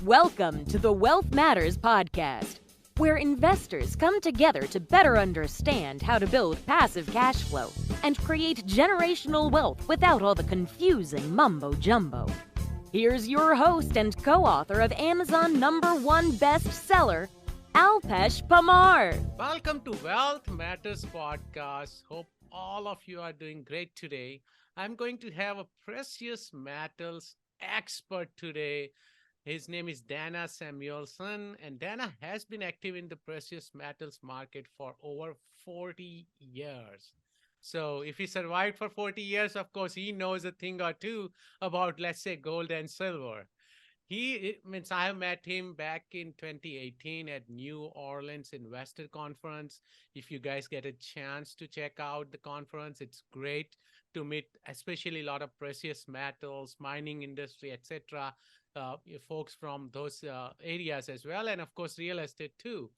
Welcome to the Wealth Matters podcast, where investors come together to better understand how to build passive cash flow and create generational wealth without all the confusing mumbo-jumbo. Here's your host and co-author of Amazon #1 bestseller, Alpesh Pamar. Welcome to Wealth Matters podcast. Hope all of you are doing great today. I'm going to have a precious metals expert today. His name is Dana Samuelson, and Dana has been active in the precious metals market for over 40 years. So if he survived for 40 years, of course, he knows a thing or two about, let's say, gold and silver. I met him back in 2018 at New Orleans Investor Conference. If you guys get a chance to check out the conference, it's great to meet, especially a lot of precious metals, mining industry, etc. Folks from those areas as well, and of course, real estate too.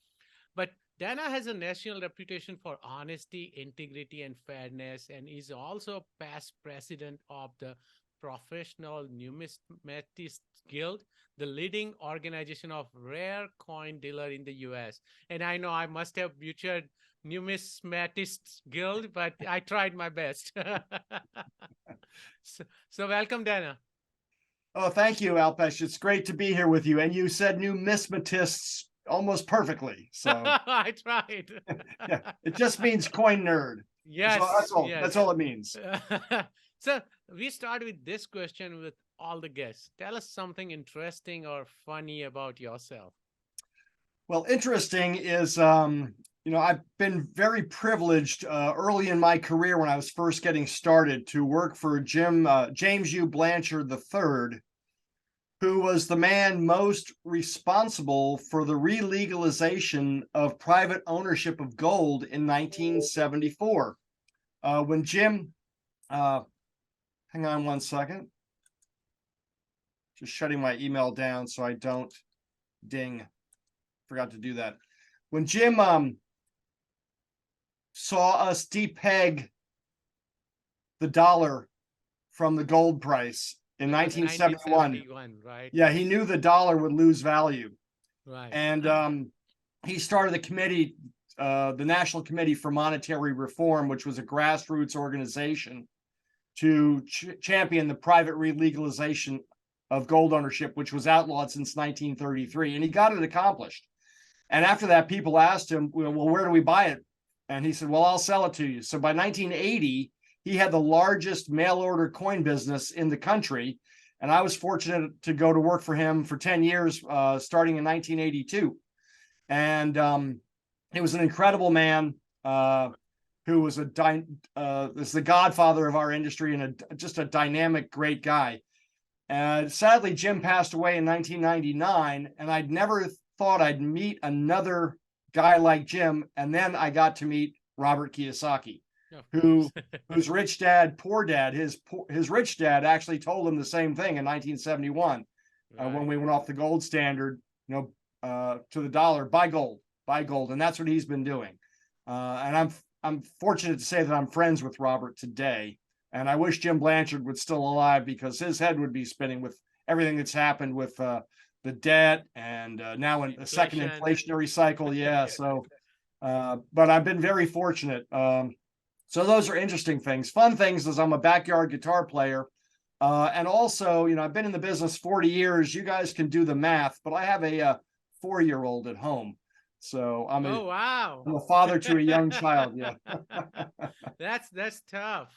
But Dana has a national reputation for honesty, integrity, and fairness, and is also past president of the Professional Numismatists Guild, the leading organization of rare coin dealer in the U.S. And I know I must have butchered Numismatists Guild, but I tried my best. So welcome, Dana. Oh, thank you, Alpesh. It's great to be here with you. And you said numismatists almost perfectly. So I tried. Yeah, it just means coin nerd. Yes. So that's all. Yes. That's all it means. So we start with this question with all the guests. Tell us something interesting or funny about yourself. Well, interesting is, I've been very privileged early in my career when I was first getting started to work for James U. Blanchard III, who was the man most responsible for the relegalization of private ownership of gold in 1974. When Jim, hang on one second, just shutting my email down so I don't ding. Forgot to do that. When Jim saw us depeg the dollar from the gold price in 1971, right? Yeah, he knew the dollar would lose value. Right. And he started the committee, the National Committee for Monetary Reform, which was a grassroots organization to champion the private relegalization of gold ownership, which was outlawed since 1933. And he got it accomplished. And after that, people asked him, well, where do we buy it? And he said, well, I'll sell it to you. So by 1980, he had the largest mail order coin business in the country. And I was fortunate to go to work for him for 10 years, starting in 1982. And he was an incredible man who was is the godfather of our industry and just a dynamic, great guy. And sadly, Jim passed away in 1999, and I'd never thought I'd meet another guy like Jim. And then I got to meet Robert Kiyosaki, whose rich dad, poor dad, his rich dad actually told him the same thing in 1971, when we went off the gold standard, to the dollar, buy gold. And that's what he's been doing. And I'm fortunate to say that I'm friends with Robert today. And I wish Jim Blanchard was still alive, because his head would be spinning with everything that's happened with the debt and now in a second inflationary cycle. Yeah. So, but I've been very fortunate. So those are interesting things. Fun things is I'm a backyard guitar player. And also, I've been in the business 40 years. You guys can do the math, but I have a 4-year-old at home. So I'm a father to a young child. Yeah. That's tough.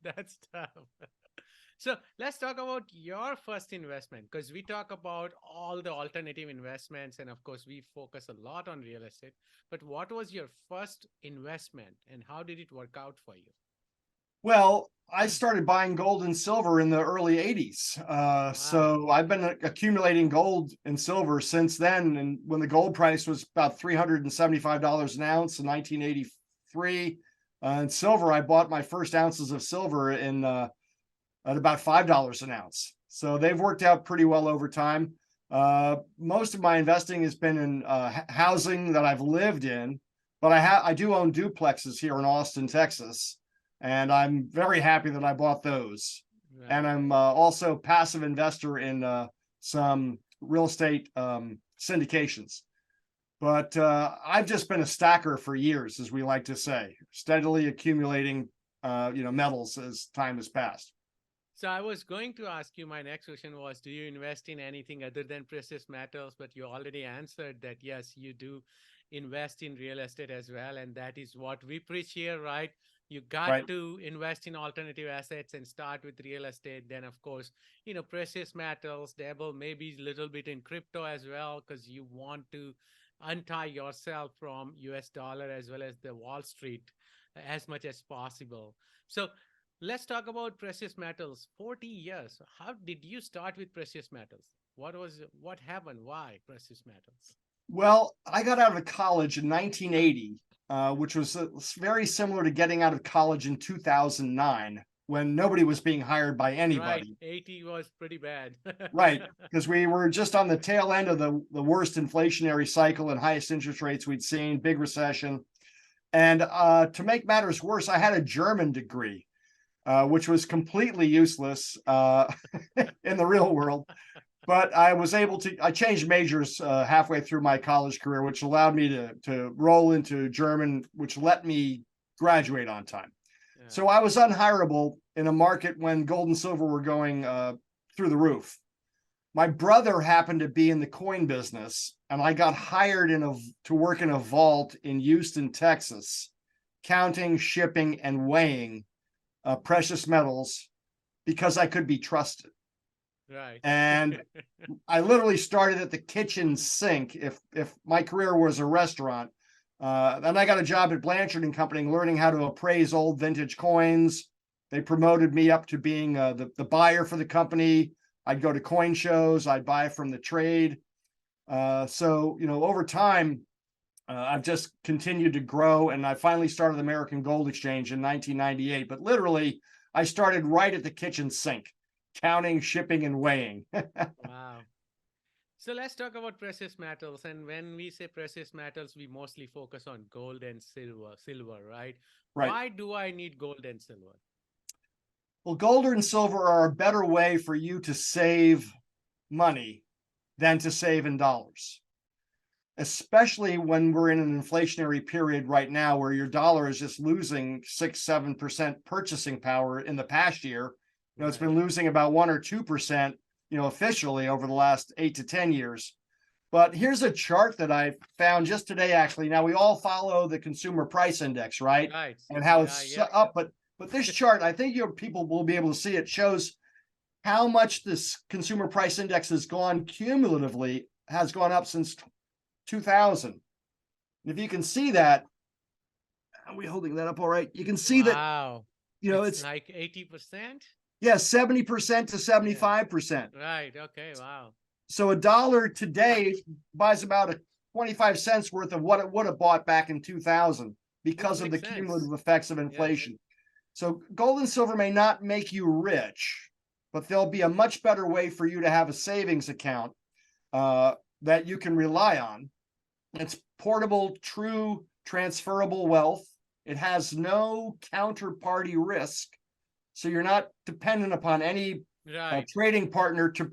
That's tough. So let's talk about your first investment, because we talk about all the alternative investments, and of course we focus a lot on real estate. But what was your first investment, and how did it work out for you? Well, I started buying gold and silver in the early 80s. Wow. So I've been accumulating gold and silver since then. And when the gold price was about $375 an ounce in 1983, and silver, I bought my first ounces of silver at about $5 an ounce. So they've worked out pretty well over time. Most of my investing has been in housing that I've lived in, but I do own duplexes here in Austin, Texas, and I'm very happy that I bought those. Right. And I'm also passive investor in some real estate syndications. But I've just been a stacker for years, as we like to say, steadily accumulating, metals as time has passed. So I was going to ask you, my next question was, do you invest in anything other than precious metals? But you already answered that, yes, you do invest in real estate as well. And that is what we preach here, right? You got Right. to invest in alternative assets and start with real estate. Then, of course, precious metals, dabble maybe a little bit in crypto as well, because you want to untie yourself from US dollar as well as the Wall Street as much as possible. So let's talk about precious metals. 40 years. How did you start with precious metals? What happened? Why precious metals? Well, I got out of college in 1980, which was very similar to getting out of college in 2009, when nobody was being hired by anybody. Right. 80 was pretty bad. Right, because we were just on the tail end of the worst inflationary cycle and highest interest rates we'd seen, big recession. And to make matters worse, I had a German degree, which was completely useless in the real world. But I was able to, I changed majors halfway through my college career, which allowed me to roll into German, which let me graduate on time. Yeah. So I was unhireable in a market when gold and silver were going through the roof. My brother happened to be in the coin business, and I got hired to work in a vault in Houston, Texas, counting, shipping, and weighing precious metals because I could be trusted. Right. And I literally started at the kitchen sink. If my career was a restaurant, then I got a job at Blanchard and Company, learning how to appraise old vintage coins. They promoted me up to being the buyer for the company. I'd go to coin shows. I'd buy from the trade. So over time, I've just continued to grow, and I finally started the American Gold Exchange in 1998. But literally, I started right at the kitchen sink, counting, shipping, and weighing. Wow. So let's talk about precious metals. And when we say precious metals, we mostly focus on gold and silver, right? Right. Why do I need gold and silver? Well, gold and silver are a better way for you to save money than to save in dollars, especially when we're in an inflationary period right now where your dollar is just losing 6-7% purchasing power. In the past year, it's been losing about 1 or 2%, officially over the last 8 to 10 years. But here's a chart that I found just today, actually. Now, we all follow the consumer price index, right? Right. And how it's up. But this chart, I think people will be able to see it, shows how much this consumer price index has gone cumulatively, has gone up since 2000. And if you can see that, are we holding that up all right? You can see that, it's like 80%. Yeah, 70% to 75%. Right. Okay. Wow. So $1 today buys about 25 cents worth of what it would have bought back in 2000 because of the cumulative effects of inflation. Yeah. So gold and silver may not make you rich, but there'll be a much better way for you to have a savings account that you can rely on. It's portable, true, transferable wealth. It has no counterparty risk. So you're not dependent upon any trading partner to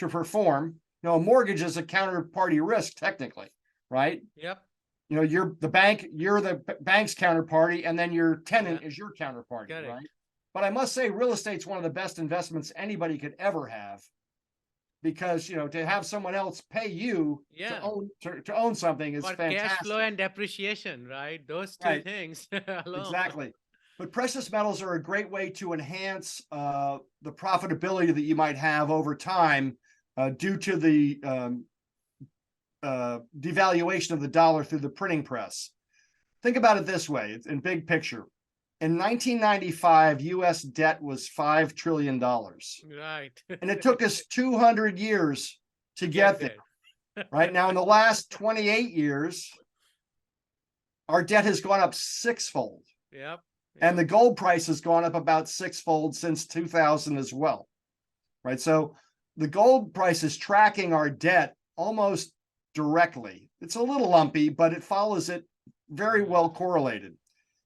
perform. A mortgage is a counterparty risk, technically, right? Yep. You're the bank's counterparty, and then your tenant is your counterparty, right? But I must say, real estate's one of the best investments anybody could ever have, because to have someone else pay you to own something is fantastic. Cash flow and depreciation, right? Those two things alone. Exactly. But precious metals are a great way to enhance the profitability that you might have over time due to the devaluation of the dollar through the printing press. Think about it this way, in big picture. In 1995, U.S. debt was $5 trillion. Right. And it took us 200 years to get there. Right now, in the last 28 years, our debt has gone up sixfold. Yep. And the gold price has gone up about sixfold since 2000 as well, right? So the gold price is tracking our debt almost directly. It's a little lumpy, but it follows it very well correlated.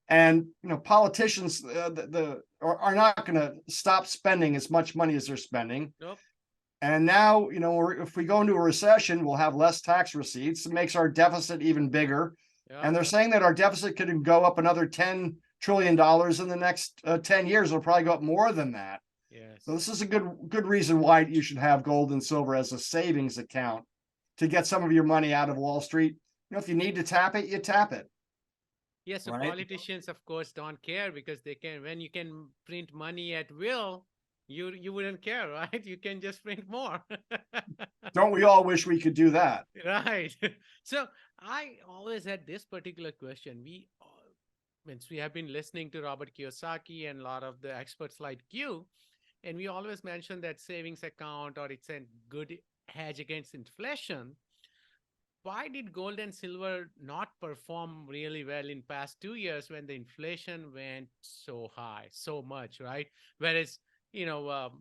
And politicians are not going to stop spending as much money as they're spending. Nope. And now, if we go into a recession, we'll have less tax receipts. It makes our deficit even bigger. Yeah. And they're saying that our deficit could go up another $10 trillion in the next 10 years. It'll probably go up more than that. Yes. So this is a good reason why you should have gold and silver as a savings account to get some of your money out of Wall Street. If you need to tap it, you tap it. Yes, so right? Politicians, of course, don't care because when you can print money at will, you wouldn't care, right? You can just print more. Don't we all wish we could do that? Right. So I always had this particular question. Since we have been listening to Robert Kiyosaki and a lot of the experts like you, and we always mention that savings account or it's a good hedge against inflation. Why did gold and silver not perform really well in past 2 years when the inflation went so high, so much, right? Whereas, oil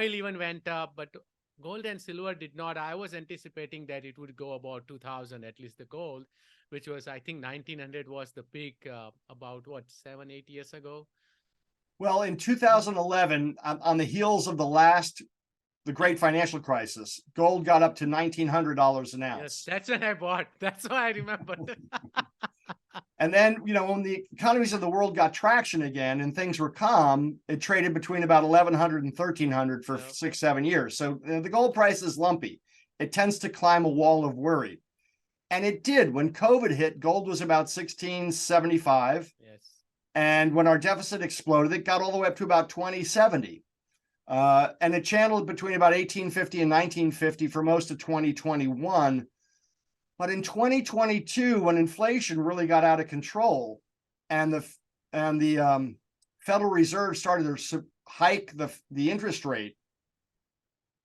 even went up, but gold and silver did not. I was anticipating that it would go about 2000, at least the gold, which was, I think 1900 was the peak about 7-8 years ago. Well, in 2011, on the heels of the great financial crisis, gold got up to $1,900 an ounce. Yes, that's when I bought. That's why I remembered. And then, when the economies of the world got traction again and things were calm, it traded between about 1,100 and 1,300 for 6-7 years. So the gold price is lumpy. It tends to climb a wall of worry. And it did. When COVID hit, gold was about 1675. Yes. And when our deficit exploded, it got all the way up to about 2070. And it channeled between about 1850 and 1950 for most of 2021. But in 2022, when inflation really got out of control and the Federal Reserve started to hike the interest rate,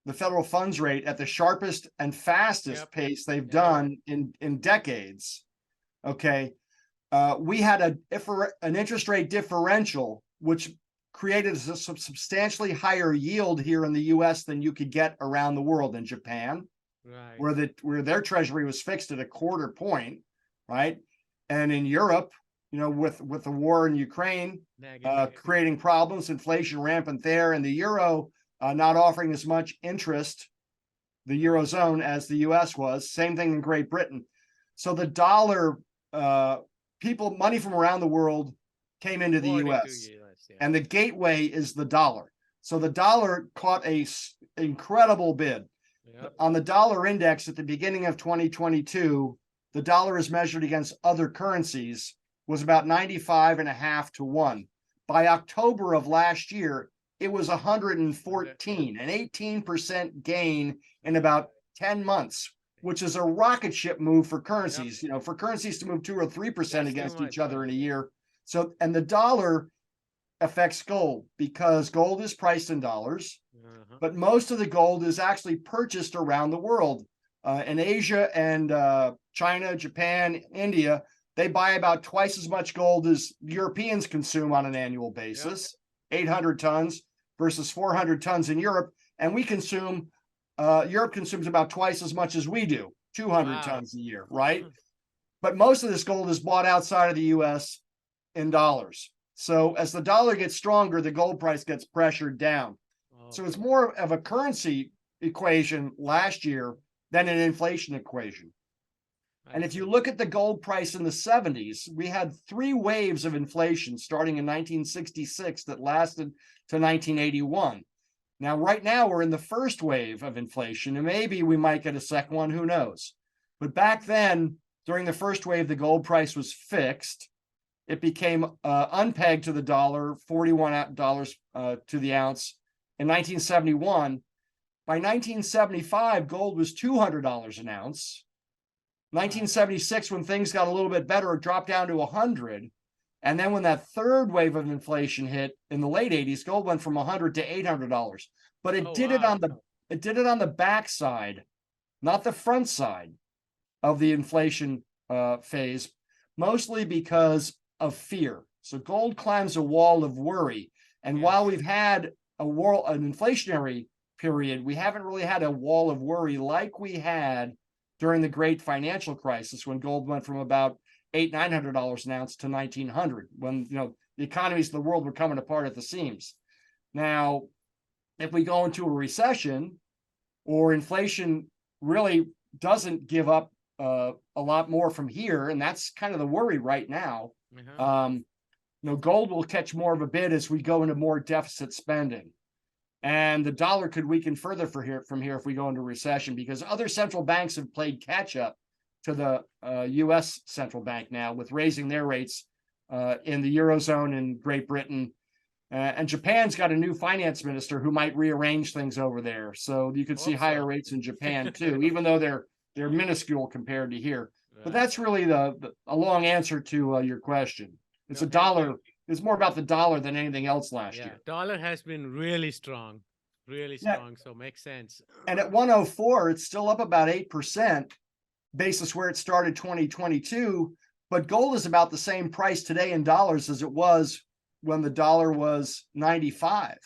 the federal funds rate at the sharpest and fastest pace they've done in decades, we had an interest rate differential, which created a substantially higher yield here in the U.S. than you could get around the world. In Japan, right, where their treasury was fixed at a quarter point, right, and in Europe, with the war in Ukraine creating problems, inflation rampant there, and the euro not offering as much interest, the eurozone, as the U.S. was. Same thing in Great Britain. So the dollar, money from around the world came into the U.S. And the gateway is the dollar. So the dollar caught a incredible bid. Yep. On the dollar index at the beginning of 2022, the dollar is measured against other currencies was about 95.5 to 1. By October of last year, it was 114, an 18% gain in about 10 months, which is a rocket ship move for currencies. Yep. For currencies to move 2 or 3% against each other in a year. So, and the dollar affects gold because gold is priced in dollars, but most of the gold is actually purchased around the world. In Asia and China, Japan, India, they buy about twice as much gold as Europeans consume on an annual basis, 800 tons versus 400 tons in Europe. And Europe consumes about twice as much as we do, 200 tons a year, right? But most of this gold is bought outside of the U.S. in dollars. So as the dollar gets stronger, the gold price gets pressured down. So it's more of a currency equation last year than an inflation equation. And if you look at the gold price in the 70s, we had 3 waves of inflation starting in 1966 that lasted to 1981. Now, right now, we're in the first wave of inflation, and maybe we might get a second one, who knows? But back then, during the first wave, the gold price was fixed. It became unpegged to the dollar, $41 to the ounce in 1971. By 1975, gold was $200 an ounce. 1976, when things got a little bit better, it dropped down to 100. And then when that third wave of inflation hit in the late 80s, gold went from $100 to $800. But it did it on the back side, not the front side of the inflation phase, mostly because of fear. So gold climbs a wall of worry. And while we've had an inflationary period, we haven't really had a wall of worry like we had during the great financial crisis, when gold went from about $800-900 an ounce to $1,900, when the economies of the world were coming apart at the seams. Now, if we go into a recession or inflation really doesn't give up a lot more from here, and that's kind of the worry right now. Gold will catch more of a bid as we go into more deficit spending. And the dollar could weaken further from here if we go into recession, because other central banks have played catch up to the U.S. central bank now with raising their rates in the Eurozone and Great Britain. And Japan's got a new finance minister who might rearrange things over there. So you could see higher rates in Japan too, even though they're minuscule compared to here. But that's really a long answer to your question. It's a dollar. It's more about the dollar than anything else last year. Dollar has been really strong, so makes sense. And at 104, it's still up about 8%, basis where it started 2022. But gold is about the same price today in dollars as it was when the dollar was 95.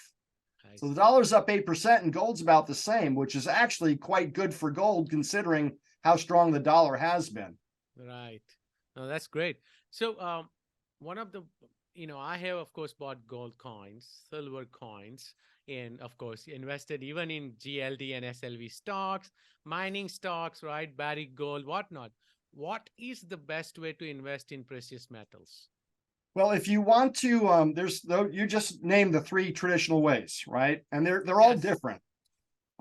So the dollar's up 8% and gold's about the same, which is actually quite good for gold considering how strong the dollar has been. Right. No, that's great. So one of the, I have, of course, bought gold coins, silver coins, and of course, invested even in GLD and SLV stocks, mining stocks, right? Barrick Gold, whatnot. What is the best way to invest in precious metals? Well, if you want to, you just named the three traditional ways, right? And they're all different.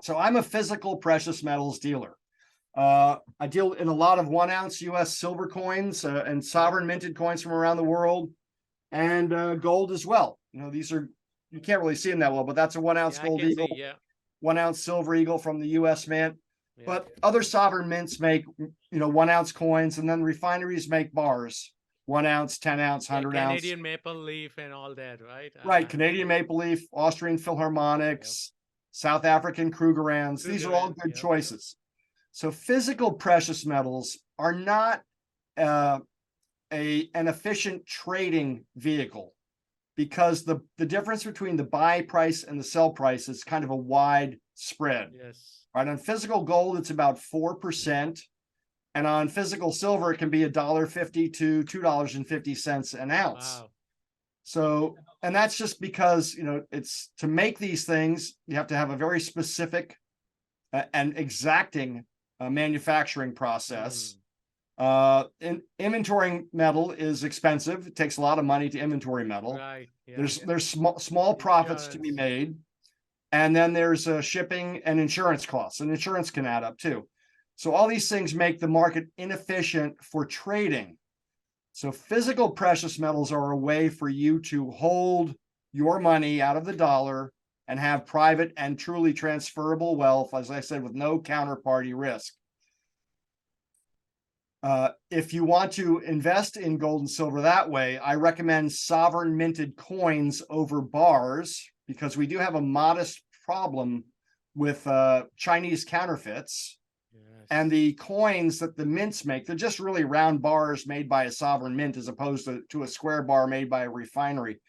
So I'm a physical precious metals dealer. I deal in a lot of 1 ounce U.S. silver coins and sovereign minted coins from around the world, and gold as well. These are, you can't really see them that well, but that's a 1 ounce gold eagle, 1 ounce silver eagle from the U.S. Mint. But other sovereign mints make 1 ounce coins, and then refineries make bars. 1 ounce, 10 ounce, 100 ounce. Canadian maple leaf and all that, right? Right. Canadian maple leaf, Austrian Philharmonics, South African Krugerrands. These are all good choices. So physical precious metals are not an efficient trading vehicle, because the difference between the buy price and the sell price is kind of a wide spread. Yes. Right. On physical gold, it's about 4%. And on physical silver, it can be $1.50 to $2.50 an ounce. Wow. So, and that's just because, it's to make these things, you have to have a very specific and exacting manufacturing process. Inventorying metal is expensive. It takes a lot of money to inventory metal. Right. Yeah. There's small profits to be made. And then there's shipping and insurance costs, and insurance can add up too. So all these things make the market inefficient for trading. So physical precious metals are a way for you to hold your money out of the dollar and have private and truly transferable wealth, as I said, with no counterparty risk. If you want to invest in gold and silver that way, I recommend sovereign minted coins over bars, because we do have a modest problem with Chinese counterfeits. And the coins that the mints make, they're just really round bars made by a sovereign mint as opposed to a square bar made by a refinery.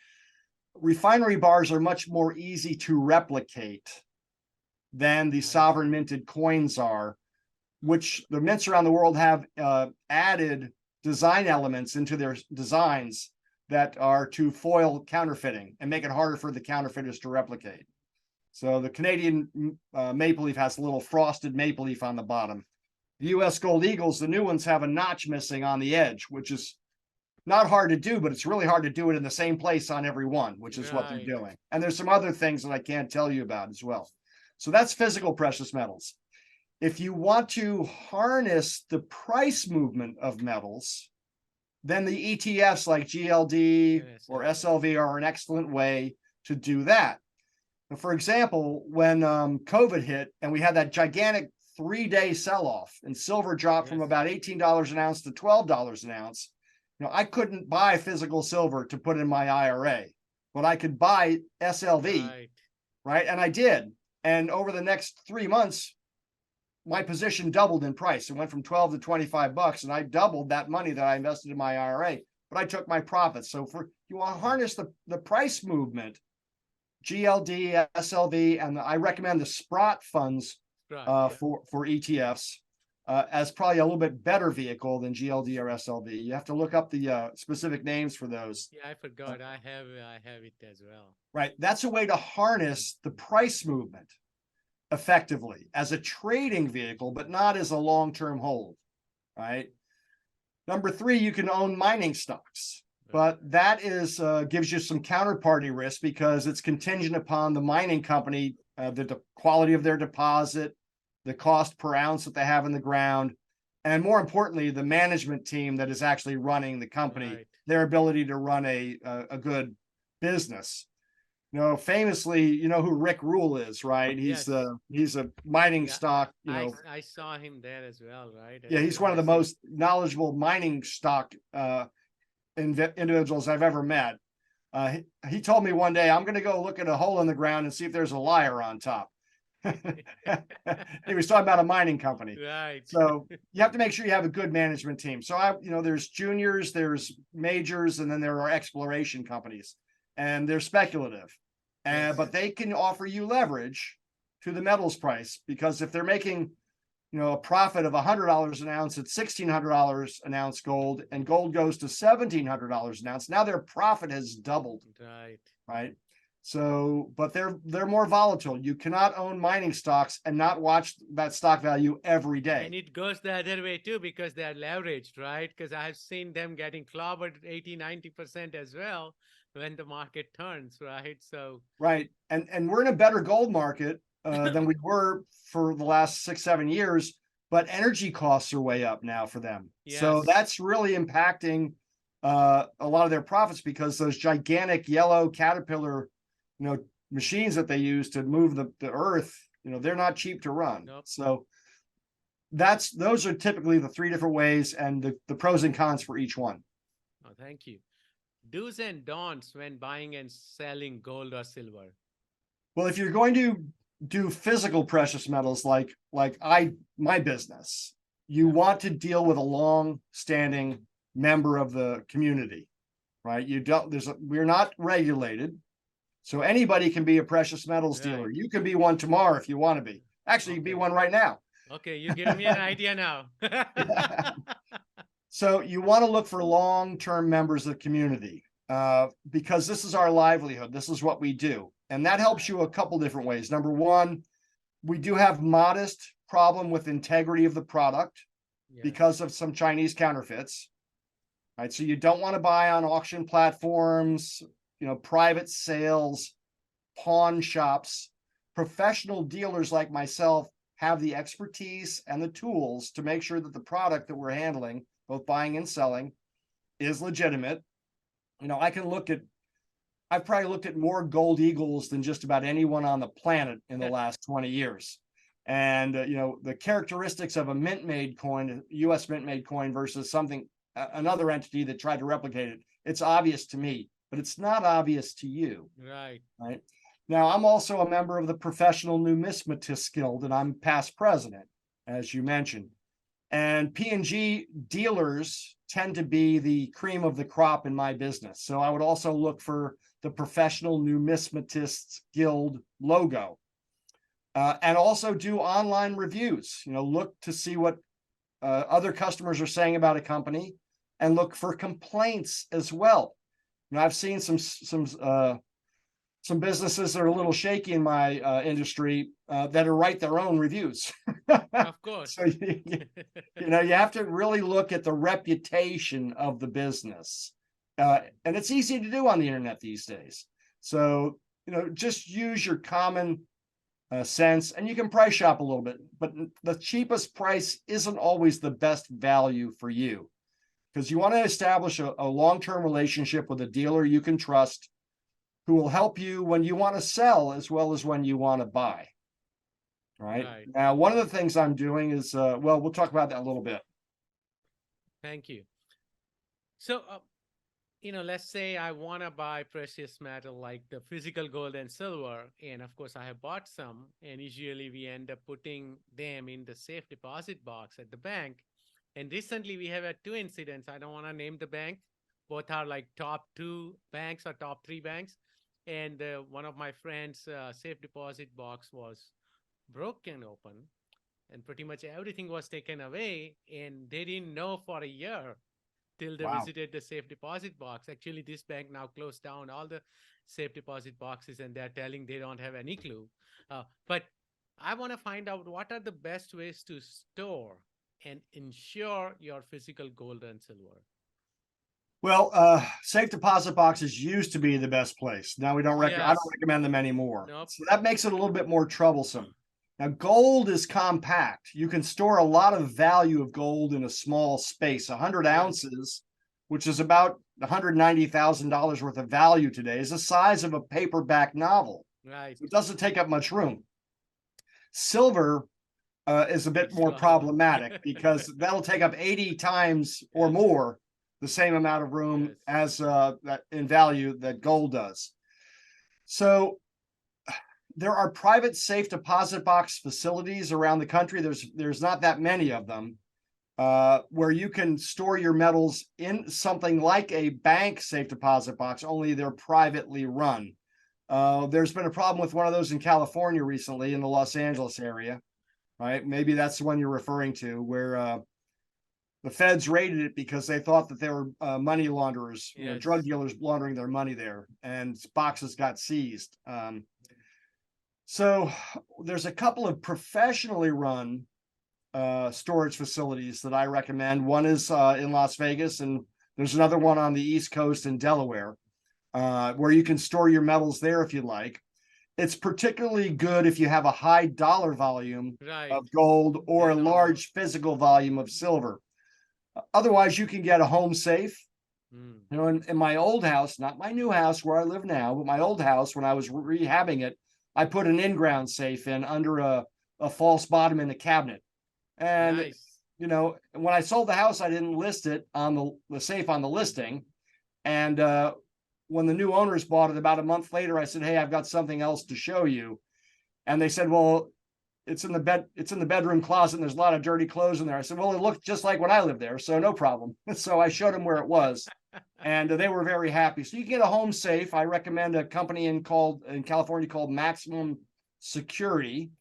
Refinery bars are much more easy to replicate than the sovereign minted coins are, which the mints around the world have added design elements into their designs that are to foil counterfeiting and make it harder for the counterfeiters to replicate. So the Canadian maple leaf has a little frosted maple leaf on the bottom. The U.S. Gold Eagles, the new ones, have a notch missing on the edge, which is not hard to do, but it's really hard to do it in the same place on every one, which is what they're doing. And there's some other things that I can't tell you about as well. So that's physical precious metals. If you want to harness the price movement of metals, then the ETFs like GLD or SLV are an excellent way to do that. For example, when COVID hit and we had that gigantic 3-day sell-off and silver dropped from about $18 an ounce to $12 an ounce, I couldn't buy physical silver to put in my IRA, but I could buy SLV, right? And I did. And over the next 3 months, my position doubled in price. It went from 12 to 25 bucks, and I doubled that money that I invested in my IRA, but I took my profits. So you want to harness the price movement, GLD, SLV, and I recommend the Sprott funds for ETFs. as probably a little bit better vehicle than GLD or SLV. You have to look up the specific names for those. Yeah, I forgot. I have it as well. Right. That's a way to harness the price movement effectively as a trading vehicle, but not as a long-term hold. Right. Number 3, you can own mining stocks, but that is gives you some counterparty risk because it's contingent upon the mining company, the quality of their deposit, the cost per ounce that they have in the ground, and more importantly, the management team that is actually running the company, their ability to run a good business. Famously, you know who Rick Rule is, right? He's a mining stock, I saw him there as well, right? Yeah, he's one of the most knowledgeable mining stock individuals I've ever met. He told me one day, I'm going to go look at a hole in the ground and see if there's a liar on top. He was talking about a mining company. Right. So you have to make sure you have a good management team. So there's juniors, there's majors, and then there are exploration companies, and they're speculative. But they can offer you leverage to the metals price, because if they're making a profit of $100 an ounce at $1,600 an ounce gold, and gold goes to $1,700 an ounce, now their profit has doubled. Right. So, but they're more volatile. You cannot own mining stocks and not watch that stock value every day. And it goes the other way too, because they're leveraged, right? Because I've seen them getting clobbered 80-90% as well when the market turns, right? So right. And we're in a better gold market than we were for the last 6-7 years, but energy costs are way up now for them. Yes. So that's really impacting a lot of their profits, because those gigantic yellow Caterpillar machines that they use to move the earth, they're not cheap to run. Nope. So those are typically the 3 different ways, and the pros and cons for each one. Oh, thank you. Do's and don'ts when buying and selling gold or silver. Well, if you're going to do physical precious metals like my business, you want to deal with a long-standing member of the community, right? We're not regulated. So anybody can be a precious metals dealer. You can be one tomorrow if you want to be. Actually, you can be one right now. Okay, you're giving me an idea now. So you want to look for long-term members of the community, because this is our livelihood. This is what we do. And that helps you a couple different ways. Number 1, we do have modest problem with integrity of the product because of some Chinese counterfeits. Right? So you don't want to buy on auction platforms, private sales, pawn shops. Professional dealers like myself have the expertise and the tools to make sure that the product that we're handling, both buying and selling, is legitimate. I've probably looked at more gold eagles than just about anyone on the planet in the last 20 years. And, the characteristics of a mint-made coin, U.S. mint-made coin versus another entity that tried to replicate it, it's obvious to me, but it's not obvious to you. Right. Now, I'm also a member of the Professional Numismatists Guild, and I'm past president, as you mentioned. And PNG dealers tend to be the cream of the crop in my business. So I would also look for the Professional Numismatists Guild logo, and also do online reviews. Look to see what other customers are saying about a company, and look for complaints as well. I've seen some businesses that are a little shaky in my industry that write their own reviews. Of course. So you have to really look at the reputation of the business, and it's easy to do on the internet these days. So just use your common sense, and you can price shop a little bit, but the cheapest price isn't always the best value for you, because you want to establish a long-term relationship with a dealer you can trust, who will help you when you want to sell as well as when you want to buy. Right. Now, one of the things I'm doing is, we'll talk about that a little bit. Thank you. So, let's say I want to buy precious metal like the physical gold and silver, and of course I have bought some, and usually we end up putting them in the safe deposit box at the bank. And recently we have had 2 incidents. I don't want to name the bank. Both are like top 2 banks or top 3 banks. And one of my friends' safe deposit box was broken open. and pretty much everything was taken away, and they didn't know for a year till they Wow. visited the safe deposit box. Actually, this bank now closed down all the safe deposit boxes, and they're telling they don't have any clue. But I want to find out what are the best ways to store and insure your physical gold and silver. Well, safe deposit boxes used to be the best place. Now I don't Yes. recommend them anymore. Nope. So that makes it a little bit more troublesome. Now, gold is compact. You can store a lot of value of gold in a small space. 100 Yes. ounces, which is about $190,000 worth of value today, is the size of a paperback novel. Right. It doesn't take up much room. Silver is a bit It's more harder. problematic because that'll take up 80 times or Yes. more the same amount of room Yes. as that in value that gold does. So there are private safe deposit box facilities around the country. There's not that many of them where you can store your metals in something like a bank safe deposit box, only they're privately run. There's been a problem with one of those in California recently in the Los Angeles area, right? Maybe that's the one you're referring to, where the feds raided it because they thought that they were money launderers, Yes. drug dealers laundering their money there, and boxes got seized. So there's a couple of professionally run storage facilities that I recommend. One is in Las Vegas, and there's another one on the East Coast in Delaware, where you can store your metals there if you like. It's particularly good if you have a high dollar volume Right. of gold or a Then large physical volume of silver. Otherwise, you can get a home safe. In my old house, not my new house where I live now, but my old house, when I was rehabbing it, I put an in-ground safe in under a false bottom in the cabinet. And, Nice. when I sold the house, I didn't list it on the safe on the listing. And when the new owners bought it about a month later, I said, hey, I've got something else to show you. And they said, well, it's in the bedroom closet, and there's a lot of dirty clothes in there. I said, well, it looked just like when I lived there, so no problem. So I showed them where it was, and they were very happy. So you can get a home safe. I recommend a company in California called Maximum Security,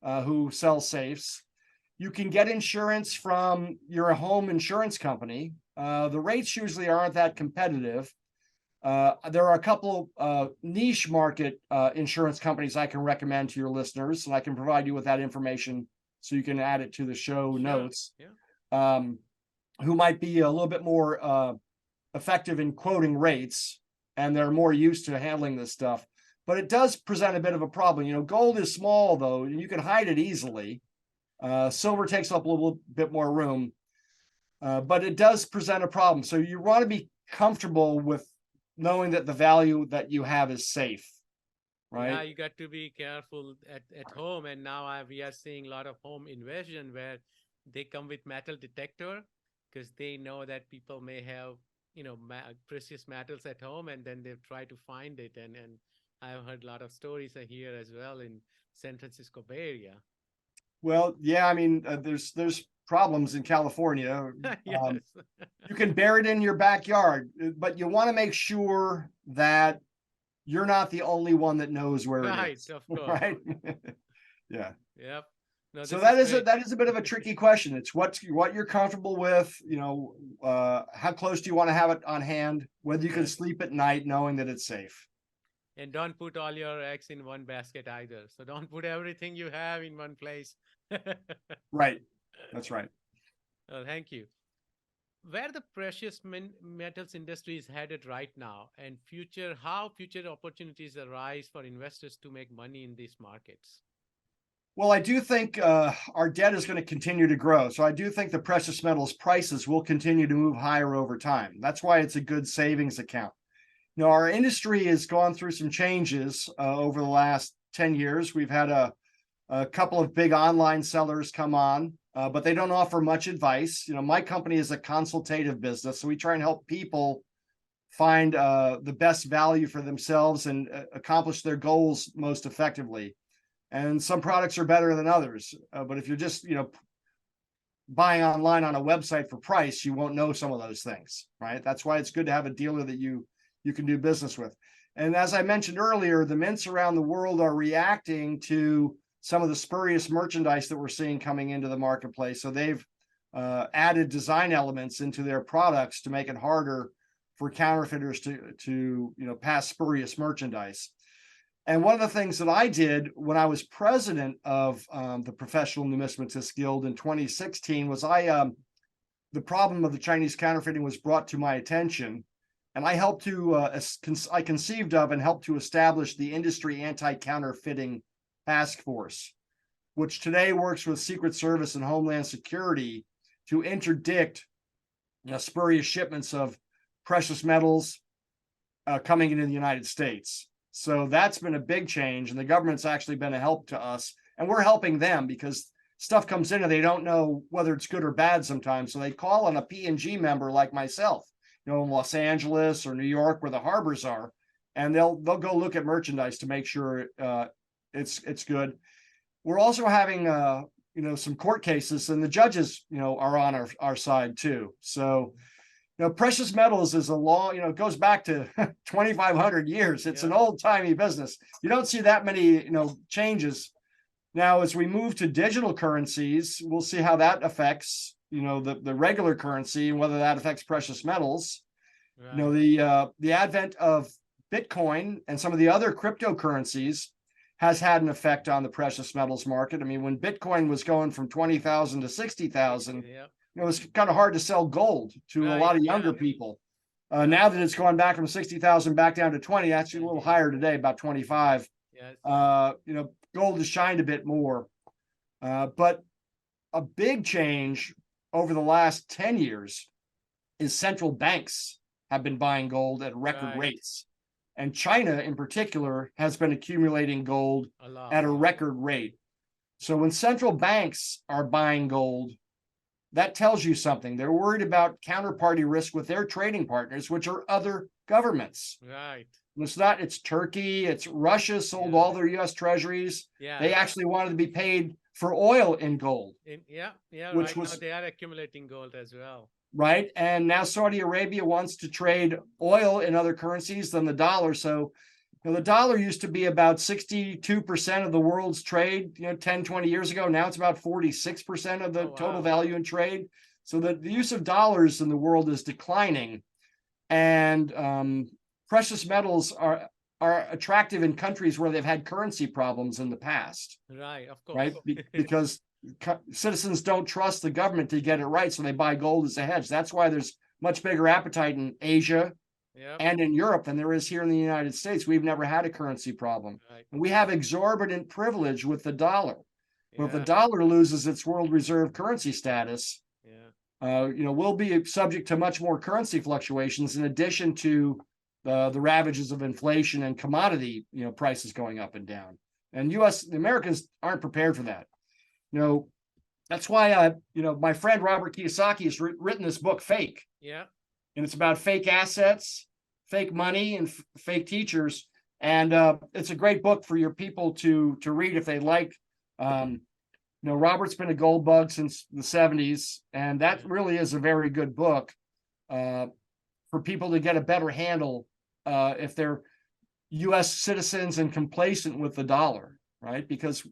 who sells safes. You can get insurance from your home insurance company. The rates usually aren't that competitive. There are a couple niche market insurance companies I can recommend to your listeners, and I can provide you with that information so you can add it to the show notes. Yeah. Who might be a little bit more effective in quoting rates, and they're more used to handling this stuff. But it does present a bit of a problem. Gold is small, though, and you can hide it easily. Silver takes up a little bit more room, but it does present a problem. So you want to be comfortable with knowing that the value that you have is safe, right? Yeah, you got to be careful at home. And now we are seeing a lot of home invasion where they come with metal detector because they know that people may have, precious metals at home, and then they try to find it. And I've heard a lot of stories here as well in San Francisco Bay Area. Well, yeah, I mean, there's problems in California. Yes. You can bury it in your backyard, but you want to make sure that you're not the only one that knows where it Right, is. of course. Right? Yeah. Yep. No, So this is great. that is a bit of a tricky question. It's what you're comfortable with, how close do you want to have it on hand, whether you can Yes. sleep at night knowing that it's safe. And don't put all your eggs in one basket either. So don't put everything you have in one place. Right. That's right. Well, thank you. Where the precious metals industry is headed right now, and how future opportunities arise for investors to make money in these markets? Well, I do think our debt is going to continue to grow. So I do think the precious metals prices will continue to move higher over time. That's why it's a good savings account. Our industry has gone through some changes over the last 10 years. We've had a couple of big online sellers come on, but they don't offer much advice. My company is a consultative business, so we try and help people find the best value for themselves and accomplish their goals most effectively. And some products are better than others. But if you're just, buying online on a website for price, you won't know some of those things, right? That's why it's good to have a dealer that you can do business with. And as I mentioned earlier, the mints around the world are reacting to some of the spurious merchandise that we're seeing coming into the marketplace. So they've added design elements into their products to make it harder for counterfeiters to pass spurious merchandise. And one of the things that I did when I was president of the Professional Numismatists Guild in 2016 was the problem of the Chinese counterfeiting was brought to my attention, and I helped to I conceived of and helped to establish the industry anti-counterfeiting task force, which today works with Secret Service and Homeland Security to interdict spurious shipments of precious metals coming into the United States. So that's been a big change, and the government's actually been a help to us, and we're helping them because stuff comes in and they don't know whether it's good or bad sometimes. So they call on a PNG member like myself, in Los Angeles or New York where the harbors are, and they'll go look at merchandise to make sure it's good. We're also having some court cases, and the judges are on our side too. So precious metals is a law, it goes back to 2,500 years. It's an old-timey business. You don't see that many changes. Now, as we move to digital currencies, we'll see how that affects the regular currency and whether that affects precious metals. Right. The advent of Bitcoin and some of the other cryptocurrencies has had an effect on the precious metals market. I mean, when Bitcoin was going from 20,000 to 60,000, it was kind of hard to sell gold to a lot of younger people. Now that it's gone back from 60,000 back down to 20, actually a little higher today, about 25. Yes. Gold has shined a bit more. But a big change over the last 10 years is central banks have been buying gold at record rates. And China, in particular, has been accumulating gold at a record rate. So when central banks are buying gold, that tells you something. They're worried about counterparty risk with their trading partners, which are other governments. Right. It's Turkey, it's Russia sold all their U.S. treasuries. Yeah. They actually wanted to be paid for oil in gold. Which now they are accumulating gold as well. Right. And now Saudi Arabia wants to trade oil in other currencies than the dollar. So the dollar used to be about 62% of the world's trade, 10, 20 years ago. Now it's about 46% of the total value in trade. So the use of dollars in the world is declining. And precious metals are attractive in countries where they've had currency problems in the past. Right, of course. Right, because citizens don't trust the government to get it right, so they buy gold as a hedge. That's why there's much bigger appetite in Asia and in Europe than there is here in the United States. We've never had a currency problem. Right. And we have exorbitant privilege with the dollar. But if the dollar loses its world reserve currency status, we'll be subject to much more currency fluctuations in addition to the ravages of inflation and commodity prices going up and down. And the Americans aren't prepared for that. That's why my friend Robert Kiyosaki has written this book, Fake. Yeah. And it's about fake assets, fake money, and fake teachers. And it's a great book for your people to read if they like. Robert's been a gold bug since the 70s, and that really is a very good book for people to get a better handle if they're U.S. citizens and complacent with the dollar, right? Because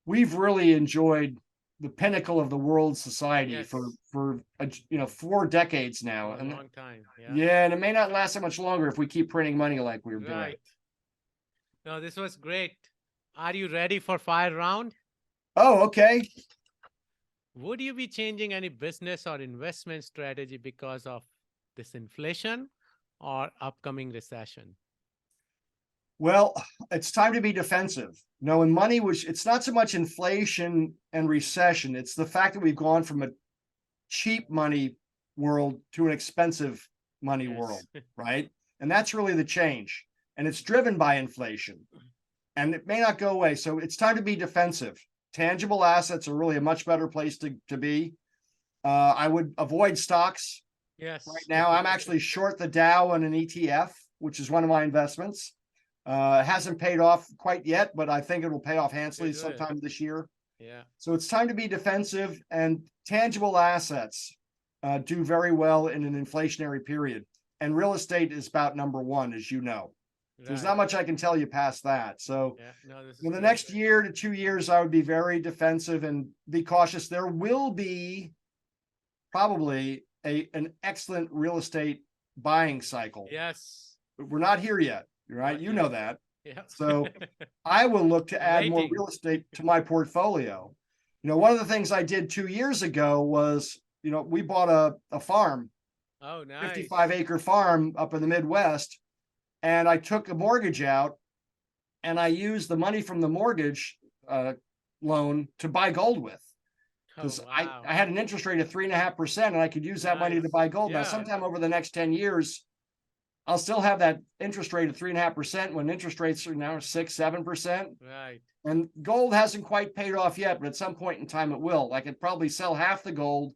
we've really enjoyed the pinnacle of the world society for 4 decades now. A long time. Yeah, and it may not last that much longer if we keep printing money like we were doing. No, this was great. Are you ready for fire round? Oh, okay. Would you be changing any business or investment strategy because of this inflation or upcoming recession? Well, it's time to be defensive. In money, it's not so much inflation and recession. It's the fact that we've gone from a cheap money world to an expensive money world, right? And that's really the change. And it's driven by inflation. And it may not go away. So it's time to be defensive. Tangible assets are really a much better place to be. I would avoid stocks. Yes. Right now, I'm actually short the Dow on an ETF, which is one of my investments. It hasn't paid off quite yet, but I think it will pay off handsomely sometime this year. Yeah. So it's time to be defensive, and tangible assets do very well in an inflationary period. And real estate is about number one, as you know. There's not much I can tell you past that. So yeah, no, this is in the great. next year to 2 years, I would be very defensive and be cautious. There will be probably an excellent real estate buying cycle. Yes. But we're not here yet, right? Not You yet. know that. Yeah. So I will look to add more Waiting. real estate to my portfolio. You know, one of the things I did 2 years ago was, you know, we bought a farm, Oh, nice. 55-acre farm up in the Midwest, and I took a mortgage out and I used the money from the mortgage loan to buy gold with. Because Oh, wow. I had an interest rate of 3.5%, and I could use that money to Nice. buy gold. Now, Yeah. sometime over the next 10 years, I'll still have that interest rate of 3.5% when interest rates are now 6-7%. Right. And gold hasn't quite paid off yet, but at some point in time it will. I could probably sell half the gold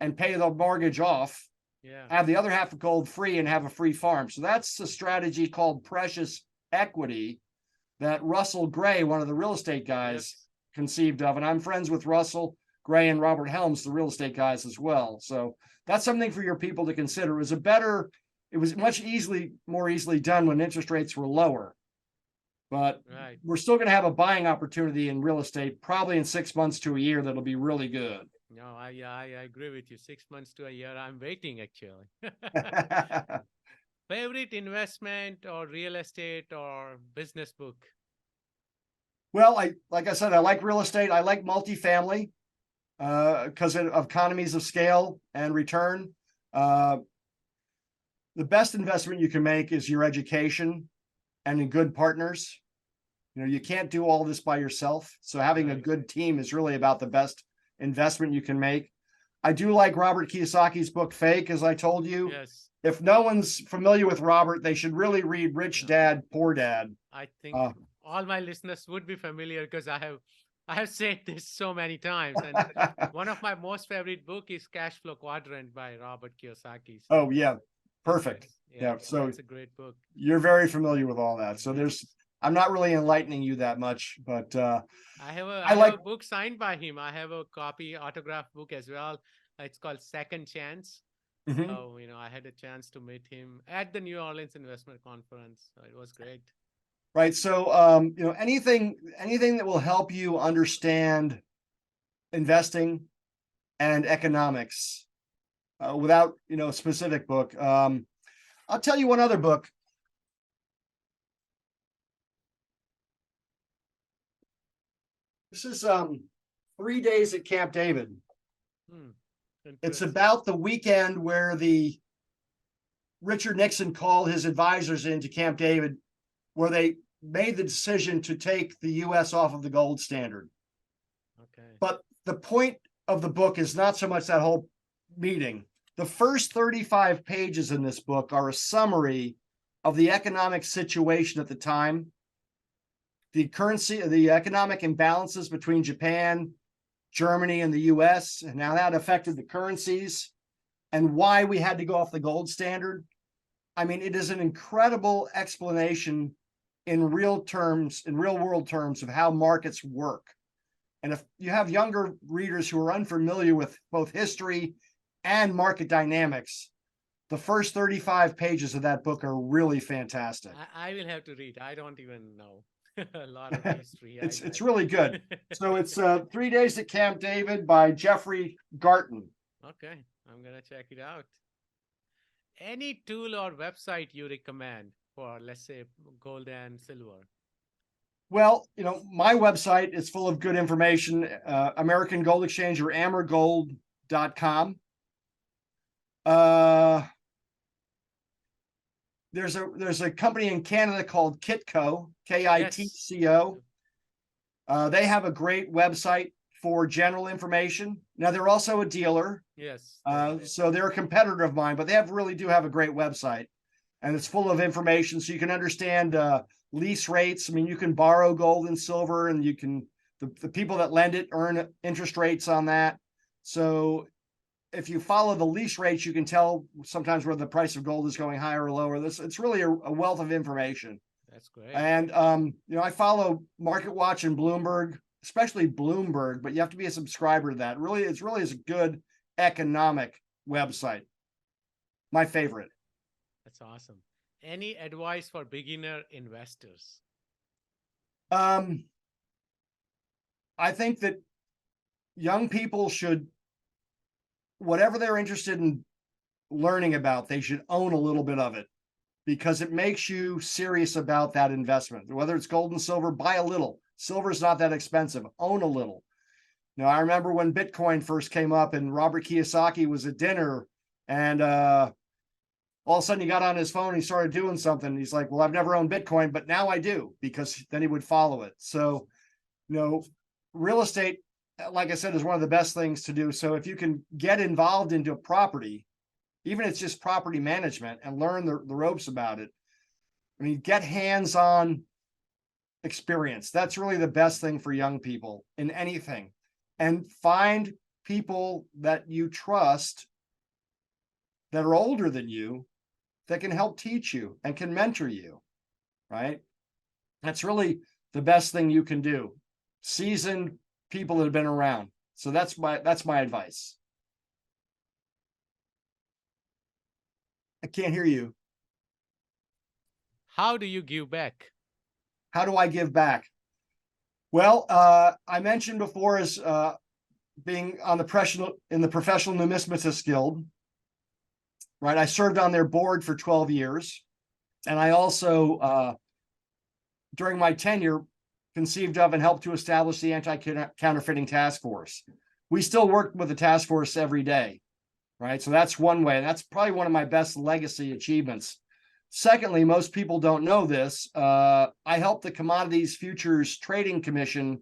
and pay the mortgage off, Yeah. have the other half of gold free, and have a free farm. So that's a strategy called precious equity that Russell Gray, one of the real estate guys, Yes. conceived of. And I'm friends with Russell Gray and Robert Helms, the real estate guys as well. So that's something for your people to consider. It was much more easily done when interest rates were lower. But Right. we're still going to have a buying opportunity in real estate, probably in 6 months to a year, that'll be really good. No, I agree with you. 6 months to a year. I'm waiting actually. Favorite investment or real estate or business book? Well, like I said, I like real estate. I like multifamily because of economies of scale and return. The best investment you can make is your education and in good partners. You know, you can't do all this by yourself. So having a Right. good team is really about the best investment you can make. I do like Robert Kiyosaki's book, Fake, as I told you. Yes. If no one's familiar with Robert, they should really read Rich Yeah. Dad, Poor Dad. I think all my listeners would be familiar because I have said this so many times. And one of my most favorite book is Cash Flow Quadrant by Robert Kiyosaki. So Oh, yeah. Perfect. Yeah. So it's a great book. you're very familiar with all that. So I'm not really enlightening you that much, but I have like- a book signed by him. I have a copy autograph book as well. It's called Second Chance. mhm. So, I had a chance to meet him at the New Orleans Investment Conference. So it was great. Right. So, anything that will help you understand investing and economics without, a specific book. I'll tell you one other book. This is 3 Days at Camp David. It's Interesting. about the weekend where Richard Nixon called his advisors into Camp David, where they made the decision to take the U.S. off of the gold standard. Okay. But the point of the book is not so much that whole meeting. The first 35 pages in this book are a summary of the economic situation at the time, the economic imbalances between Japan, Germany, and the U.S., and how that affected the currencies, and why we had to go off the gold standard. I mean, it is an incredible explanation in real world terms of how markets work. And if you have younger readers who are unfamiliar with both history and market dynamics, the first 35 pages of that book are really fantastic. I will have to read. I don't even know a lot of history. It's really good. So it's 3 Days at Camp David by Jeffrey Garton. Okay, I'm gonna check it out. Any tool or website you recommend for, let's say, gold and silver? Well, my website is full of good information. American Gold Exchange or amergold.com. There's a company in Canada called Kitco, Kitco. They have a great website for general information. Now they're also a dealer. Yes. So they're a competitor of mine, but they really do have a great website, and it's full of information so you can understand lease rates. I mean, you can borrow gold and silver, and the people that lend it earn interest rates on that. So if you follow the lease rates, you can tell sometimes where the price of gold is going higher or lower. It's really a wealth of information. That's great. And I follow MarketWatch and Bloomberg, especially Bloomberg, but you have to be a subscriber to that. It's really a good economic website. My favorite. That's awesome. Any advice for beginner investors? I think that young people should, whatever they're interested in learning about, they should own a little bit of it because it makes you serious about that investment. Whether it's gold and silver, buy a little. Silver is not that expensive. Own a little. I remember when Bitcoin first came up and Robert Kiyosaki was at dinner and all of a sudden he got on his phone, he started doing something. He's like, well, I've never owned Bitcoin, but now I do, because then he would follow it. So, real estate, like I said, is one of the best things to do. So if you can get involved into a property, even if it's just property management, and learn the ropes about it, get hands-on experience. That's really the best thing for young people in anything. And find people that you trust that are older than you that can help teach you and can mentor you, right? That's really the best thing you can do. Seasoned people that have been around. So that's my advice. I can't hear you. How do you give back? How do I give back? Well, I mentioned before as being on the Professional Numismatists Guild, right? I served on their board for 12 years. And I also, during my tenure, conceived of and helped to establish the anti-counterfeiting task force. We still work with the task force every day, right? So that's one way. And that's probably one of my best legacy achievements. Secondly, most people don't know this. I helped the Commodities Futures Trading Commission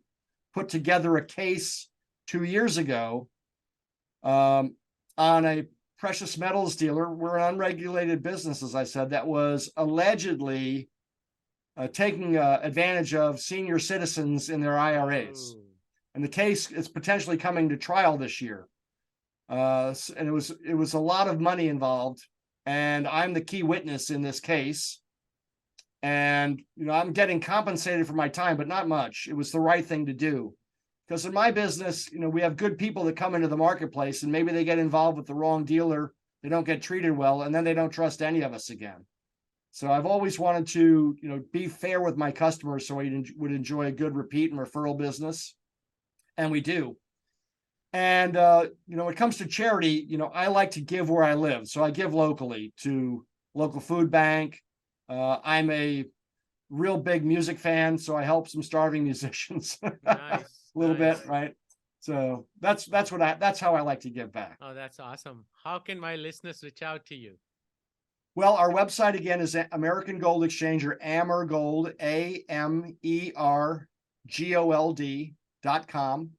put together a case 2 years ago on a precious metals dealer. We're an unregulated business, as I said, that was allegedly taking advantage of senior citizens in their IRAs. Ooh. And the case is potentially coming to trial this year. And it was a lot of money involved. And I'm the key witness in this case. And, I'm getting compensated for my time, but not much. It was the right thing to do. Because in my business, we have good people that come into the marketplace and maybe they get involved with the wrong dealer. They don't get treated well, and then they don't trust any of us again. So I've always wanted to, be fair with my customers so I would enjoy a good repeat and referral business. And we do. And, when it comes to charity, I like to give where I live. So I give locally to local food bank. I'm a real big music fan, so I help some starving musicians Nice. a little nice. bit, right? So that's how I like to give back. Oh, that's awesome. How can my listeners reach out to you? Well, our website again is American Gold Exchange, or Amergold, AMERGOLD.com.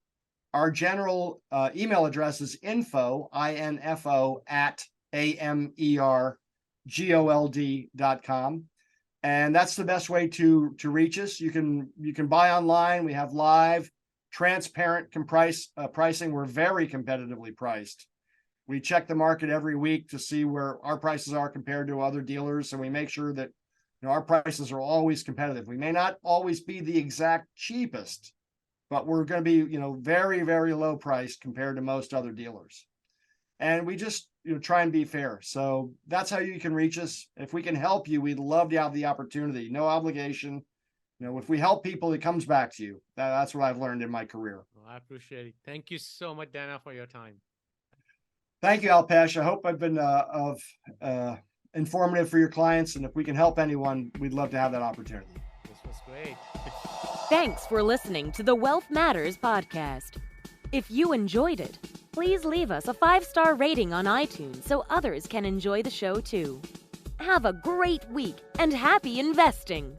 Our general email address is info at AMERGOLD.com. And that's the best way to reach us. You can buy online. We have live, transparent pricing. We're very competitively priced. We check the market every week to see where our prices are compared to other dealers, and we make sure that our prices are always competitive. We may not always be the exact cheapest, but we're going to be very, very low priced compared to most other dealers. And we just try and be fair. So that's how you can reach us. If we can help you, we'd love to have the opportunity. No obligation. If we help people, it comes back to you. That's what I've learned in my career. Oh, I appreciate it. Thank you so much, Dana, for your time. Thank you, Alpesh. I hope I've been informative for your clients. And if we can help anyone, we'd love to have that opportunity. This was great. Thanks for listening to the Wealth Matters podcast. If you enjoyed it, please leave us a 5-star rating on iTunes so others can enjoy the show too. Have a great week and happy investing!